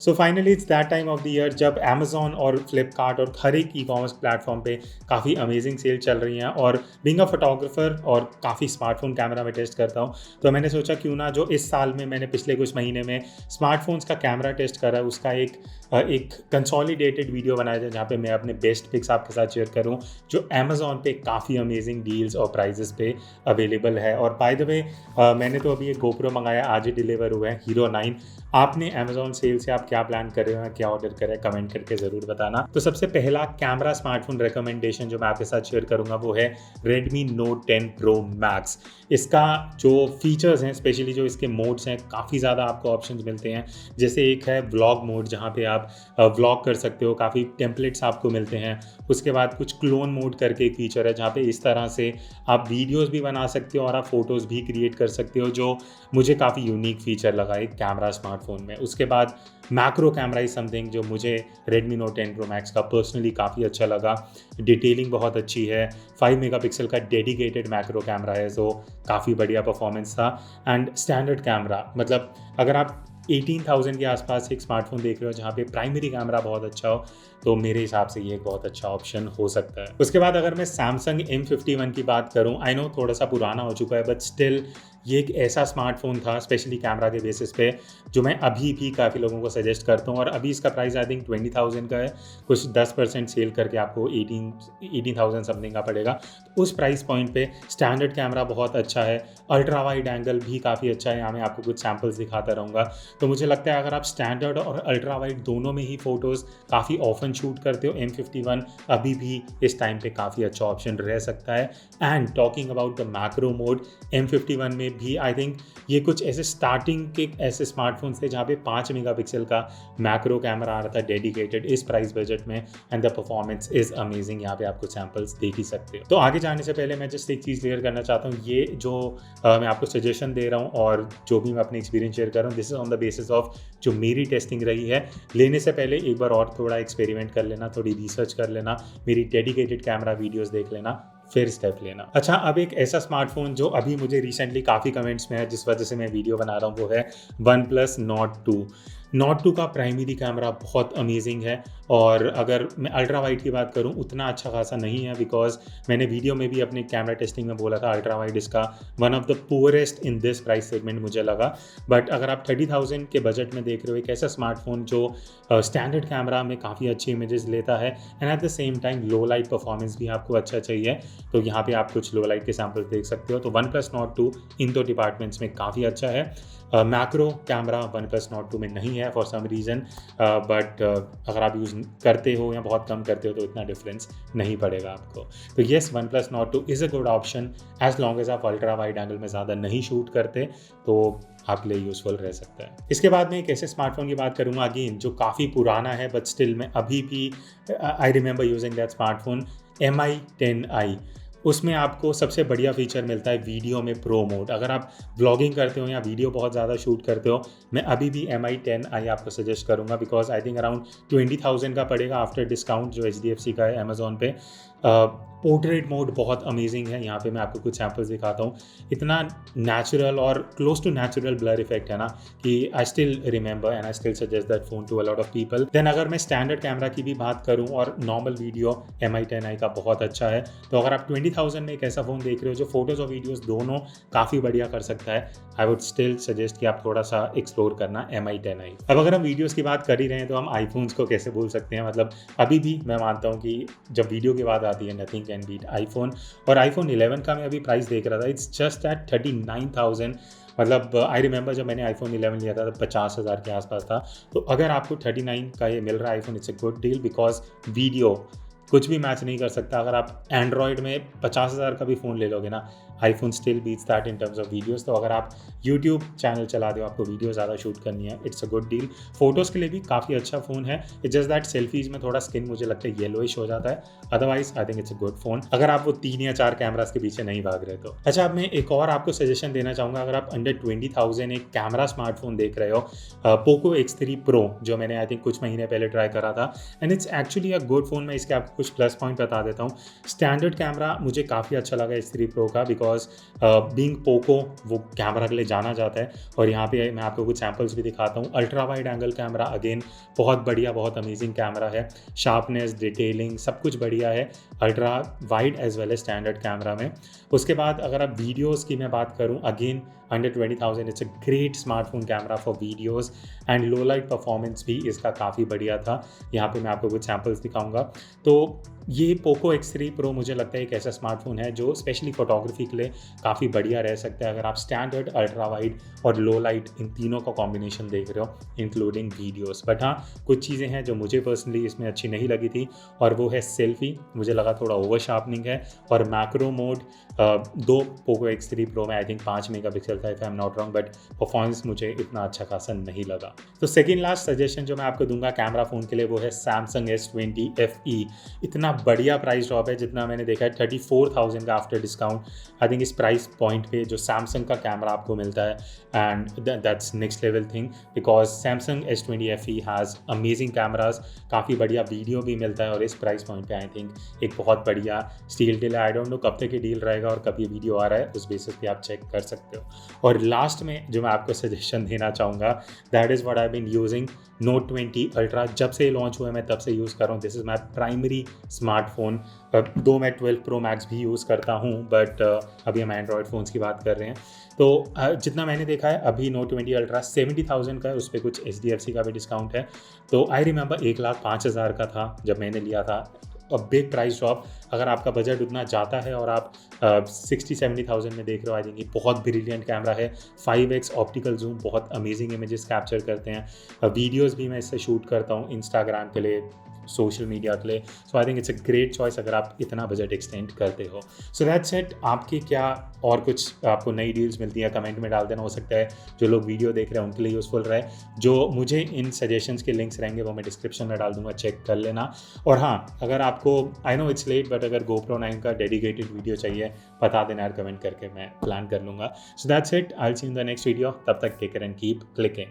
So finally it's that time of the year जब Amazon और फ्लिपकार्ट और हर एक ई कॉमर्स प्लेटफॉर्म पे काफ़ी अमेजिंग सेल चल रही हैं। और बीइंग अ फोटोग्राफर और काफ़ी स्मार्टफोन कैमरा में टेस्ट करता हूँ, तो मैंने सोचा क्यों ना जो इस साल में मैंने पिछले कुछ महीने में स्मार्टफोन्स का कैमरा टेस्ट करा उसका एक कंसोलिडेटेड वीडियो बनाया जाए जहाँ पे मैं अपने बेस्ट पिक्स आपके साथ शेयर करूँ जो अमेजोन पे काफ़ी अमेजिंग डील्स और प्राइजेस पे अवेलेबल है। और बाय द वे मैंने तो अभी एक गोप्रो मंगाया, आज ही डिलीवर हुआ है, हीरो 9। आपने अमेजोन सेल से आप क्या प्लान कर रहे हो, क्या ऑर्डर करें, कमेंट करके ज़रूर बताना। तो सबसे पहला कैमरा स्मार्टफोन रिकमेंडेशन जो मैं आपके साथ शेयर करूंगा वो है Redmi Note 10 Pro Max। इसका जो फीचर्स हैं, स्पेशली जो इसके मोड्स हैं, काफ़ी ज़्यादा आपको ऑप्शंस मिलते हैं। जैसे एक है व्लॉग मोड जहाँ पे आप व्लॉग कर सकते हो, काफ़ी टेम्पलेट्स आपको मिलते हैं। उसके बाद कुछ क्लोन मोड करके एक फीचर है जहाँ पे इस तरह से आप वीडियोस भी बना सकते हो और आप फोटोज़ भी क्रिएट कर सकते हो, जो मुझे काफ़ी यूनिक फीचर लगा एक कैमरा स्मार्टफोन में। उसके बाद मैक्रो कैमरा इज समथिंग जो मुझे Redmi Note 10 Pro Max का पर्सनली काफ़ी अच्छा लगा। डिटेलिंग बहुत अच्छी है, 5 मेगापिक्सल का डेडिकेटेड मैक्रो कैमरा है जो काफ़ी बढ़िया परफॉर्मेंस था। एंड स्टैंडर्ड कैमरा, मतलब अगर आप 18,000 के आसपास एक स्मार्टफोन देख रहे हो जहाँ पे प्राइमरी कैमरा बहुत अच्छा हो, तो मेरे हिसाब से ये एक बहुत अच्छा ऑप्शन हो सकता है। उसके बाद अगर मैं Samsung M51 की बात करूँ, आई नो थोड़ा सा पुराना हो चुका है, बट स्टिल ये एक ऐसा स्मार्टफोन था स्पेशली कैमरा के बेसिस पे जो मैं अभी भी काफ़ी लोगों को सजेस्ट करता हूँ। और अभी इसका प्राइस आई थिंक 20,000 का है, कुछ 10% सेल करके आपको 18,000 समथिंग का पड़ेगा। तो उस प्राइस पॉइंट पे स्टैंडर्ड कैमरा बहुत अच्छा है, अल्ट्रा वाइड एंगल भी काफ़ी अच्छा है। यहाँ मैं आपको कुछ सैम्पल्स दिखाता रहूँगा। तो मुझे लगता है अगर आप स्टैंडर्ड और अल्ट्रा वाइड दोनों में ही फ़ोटोज़ काफ़ी ऑफन शूट करते हो, M51 अभी भी इस टाइम पे काफ़ी अच्छा ऑप्शन रह सकता है। And talking about the macro mode, M51 में भी आई थिंक ये कुछ ऐसे स्टार्टिंग के ऐसे स्मार्टफोन थे जहाँ पे 5 मेगापिक्सल का मैक्रो कैमरा आ रहा था डेडिकेटेड इस प्राइस बजट में, and the performance is amazing. यहाँ पे आप कुछ सैम्पल्स देख ही सकते हो। तो आगे जाने से पहले मैं जस्ट एक चीज़ क्लियर करना चाहता हूँ, ये जो मैं आपको सजेशन दे रहा हूँ और जो भी मैं अपनी एक्सपीरियंस शेयर कर रहा हूँ, this is on the basis of जो मेरी टेस्टिंग रही है। लेने से पहले एक बार और थोड़ा एक्सपेरिमेंट कर लेना, थोड़ी रिसर्च कर लेना, मेरी डेडिकेटेड कैमरा वीडियोस देख लेना, फिर स्टेप लेना। अच्छा, अब एक ऐसा स्मार्टफोन जो अभी मुझे रिसेंटली काफ़ी कमेंट्स में है जिस वजह से मैं वीडियो बना रहा हूँ, वो है OnePlus Nord 2। Nord 2 का प्राइमरी कैमरा बहुत अमेजिंग है, और अगर मैं अल्ट्रा वाइड की बात करूं उतना अच्छा खासा नहीं है, बिकॉज मैंने वीडियो में भी अपने कैमरा टेस्टिंग में बोला था अल्ट्रा वाइड इसका one of the poorest in this price segment मुझे लगा। बट अगर आप 30,000 के बजट में देख रहे हो एक ऐसा स्मार्टफोन जो स्टैंडर्ड कैमरा में काफ़ी अच्छी इमेजेस लेता है and at the same time low light performance भी आपको अच्छा चाहिए, तो यहाँ पे आप कुछ लो लाइट के सैम्पल्स देख सकते हो। तो OnePlus Nord 2 इन दो डिपार्टमेंट्स में काफ़ी अच्छा है। मैक्रो कैमरा OnePlus Nord 2 में नहीं है फॉर सम रीज़न, बट अगर आप यूज़ करते हो या बहुत कम करते हो तो इतना डिफरेंस नहीं पड़ेगा आपको। तो yes, OnePlus Nord 2 is a good option as long as आप अल्ट्रा वाइड एंगल में ज़्यादा नहीं शूट करते, तो आपके लिए यूज़फुल रह सकता है। इसके बाद मैं एक ऐसे स्मार्टफोन की बात करूँगा अगेन जो काफ़ी पुराना है, बट स्टिल मैं अभी भी I remember using that smartphone, MI 10i। उसमें आपको सबसे बढ़िया फीचर मिलता है वीडियो में प्रो मोड। अगर आप व्लॉगिंग करते हो या वीडियो बहुत ज़्यादा शूट करते हो, मैं अभी भी MI 10i आपको सजेस्ट करूँगा, बिकॉज आई थिंक अराउंड 20,000 का पड़ेगा आफ्टर डिस्काउंट जो HDFC का है अमेजोन पे। पोर्ट्रेट मोड बहुत अमेजिंग है, यहाँ पे मैं आपको कुछ सैम्पल्स दिखाता हूँ। इतना नेचुरल और close to natural blur effect है ना कि I still remember and I still suggest that phone to a lot of people. Then अगर मैं स्टैंडर्ड कैमरा की भी बात करूँ और नॉर्मल वीडियो, MI 10i का बहुत अच्छा है। तो अगर आप 20,000 में एक ऐसा फ़ोन देख रहे हो जो फोटोज़ और वीडियोज़ दोनों काफ़ी बढ़िया कर सकता है, आई वुड स्टिल सजेस्ट कि आप थोड़ा सा एक्सप्लोर करना MI 10i। अब अगर हम वीडियोज़ की बात कर ही रहे हैं तो हम आईफोन्स को कैसे भूल सकते हैं। मतलब अभी भी मैं मानता हूँ कि जब वीडियो की बात आती है नथिंग कैन बीट आईफोन। और आईफोन 11 का मैं अभी प्राइस देख रहा था, इट्स जस्ट एट 39,000। मतलब आई रिमेंबर जब मैंने आईफोन 11 लिया था तो 50,000 के आसपास था। तो अगर आपको 39 का ये मिल रहा है iPhone, it's a good deal, because video कुछ भी मैच नहीं कर सकता। अगर आप एंड्रॉयड में 50,000 का भी फ़ोन ले लोगे ना, iPhone still beats that in terms of videos. तो अगर आप यूट्यूब चैनल चला दो, आपको वीडियो ज़्यादा शूट करनी है, it's a good deal. Photos के लिए भी काफ़ी अच्छा फ़ोन है। इट्स जस्ट दैट सेल्फीज़ में थोड़ा स्किन मुझे लगता है येलोइश हो जाता है, otherwise I think it's a good phone अगर आप वो 3 या 4 कैमरास के पीछे नहीं भाग रहे तो। अच्छा, अब मैं एक और आपको सजेशन देना चाहूँगा। अगर आप अंडर 20,000 एक कैमरा स्मार्टफोन देख रहे हो, पोको X3 Pro जो मैंने आई थिंक कुछ महीने पहले ट्राई करा था, and it's actually a good phone. मैं इसके आपको कुछ प्लस पॉइंट बता देता हूँ। स्टैंडर्ड कैमरा मुझे काफ़ी अच्छा लगा X3 Pro का, बिकॉज बिकॉज बीइंग पोको वो कैमरा के लिए जाना जाता है। और यहाँ पे मैं आपको कुछ सैम्पल्स भी दिखाता हूँ। Ultra wide angle camera again बहुत बढ़िया, बहुत अमेजिंग कैमरा है। शार्पनेस, डिटेलिंग सब कुछ बढ़िया है ultra wide as well as standard camera में। उसके बाद अगर आप वीडियोज़ की मैं बात करूँ, again under 20,000 it's a great smartphone camera for videos and low light performance भी इसका काफ़ी बढ़िया था। यहाँ पे मैं आपको कुछ सैम्पल्स दिखाऊंगा। तो ये पोको X3 Pro मुझे लगता है एक ऐसा स्मार्टफोन है जो स्पेशली फोटोग्राफी के लिए काफ़ी बढ़िया रह सकता है अगर आप स्टैंडर्ड, अल्ट्रा वाइड और लो लाइट इन तीनों का कॉम्बिनेशन देख रहे हो, इंक्लूडिंग वीडियोस। बट हाँ, कुछ चीज़ें हैं जो मुझे पर्सनली इसमें अच्छी नहीं लगी थी, और वो है सेल्फी। मुझे लगा थोड़ा ओवर शार्पनिंग है, और मैक्रो मोड दो पोको X3 Pro में आई थिंक 5 मेगापिक्सल था, if I am not wrong, but performance मुझे इतना अच्छा खासा नहीं लगा। तो सेकेंड लास्ट सजेशन जो मैं आपको दूंगा कैमरा फ़ोन के लिए वो है Samsung S20 FE। इतना बढ़िया प्राइस ड्रॉप है, जितना मैंने देखा है 34,000 का आफ्टर डिस्काउंट। आई थिंक इस प्राइस पॉइंट पे जो सैमसंग का कैमरा आपको मिलता है, and that's next level thing, because Samsung S20 FE has amazing cameras, काफ़ी बढ़िया वीडियो भी मिलता है, और इस प्राइस पॉइंट पे आई थिंक एक बहुत बढ़िया स्टील डील है। आई डोंट नो कब तक ये डील रहेगा और कब ये वीडियो आ रहा है, उस बेसिस पे आप चेक कर सकते हो। और लास्ट में जो मैं आपको सजेशन देना चाहूँगा, that is what I been using, Note 20 Ultra। जब से लॉन्च हुआ मैं तब से यूज़ कर रहा हूँ। This is my primary smartphone. दो मैं 12 Pro Max भी यूज़ करता हूँ, बट अभी हम एंड्रॉयड फ़ोन्स की बात कर रहे हैं। तो जितना मैंने देखा है अभी Note 20 Ultra 70,000 का है, उस पर कुछ HDFC का भी डिस्काउंट है। तो आई रिमेंबर 1,05,000 का था जब मैंने लिया था। A big price drop. अगर आपका बजट उतना जाता है और आप 60-70,000 में देख रहे हो, आई थिंक ये बहुत ब्रिलियंट कैमरा है। 5x ऑप्टिकल जूम, बहुत अमेजिंग इमेजेस कैप्चर करते हैं। वीडियोस भी मैं इससे शूट करता हूँ इंस्टाग्राम के लिए, सोशल मीडिया के लिए। So I think it's a great choice अगर आप इतना बजट एक्सटेंड करते हो। So that's it. आपके क्या और कुछ आपको नई डील्स मिलती हैं कमेंट में डाल देना। हो सकता है जो लोग वीडियो देख रहे हैं उनके लिए यूज़फुल रहे। जो मुझे इन सजेशंस के लिंक्स रहेंगे वो मैं डिस्क्रिप्शन में डाल दूंगा, चेक कर लेना। और हाँ, अगर आपको, I know it's late, but अगर GoPro 9 का डेडिकेटेड वीडियो चाहिए बता देना यार कमेंट करके, मैं प्लान कर लूँगा। So that's it. I will see you in the next video. तब तक take care and keep clicking.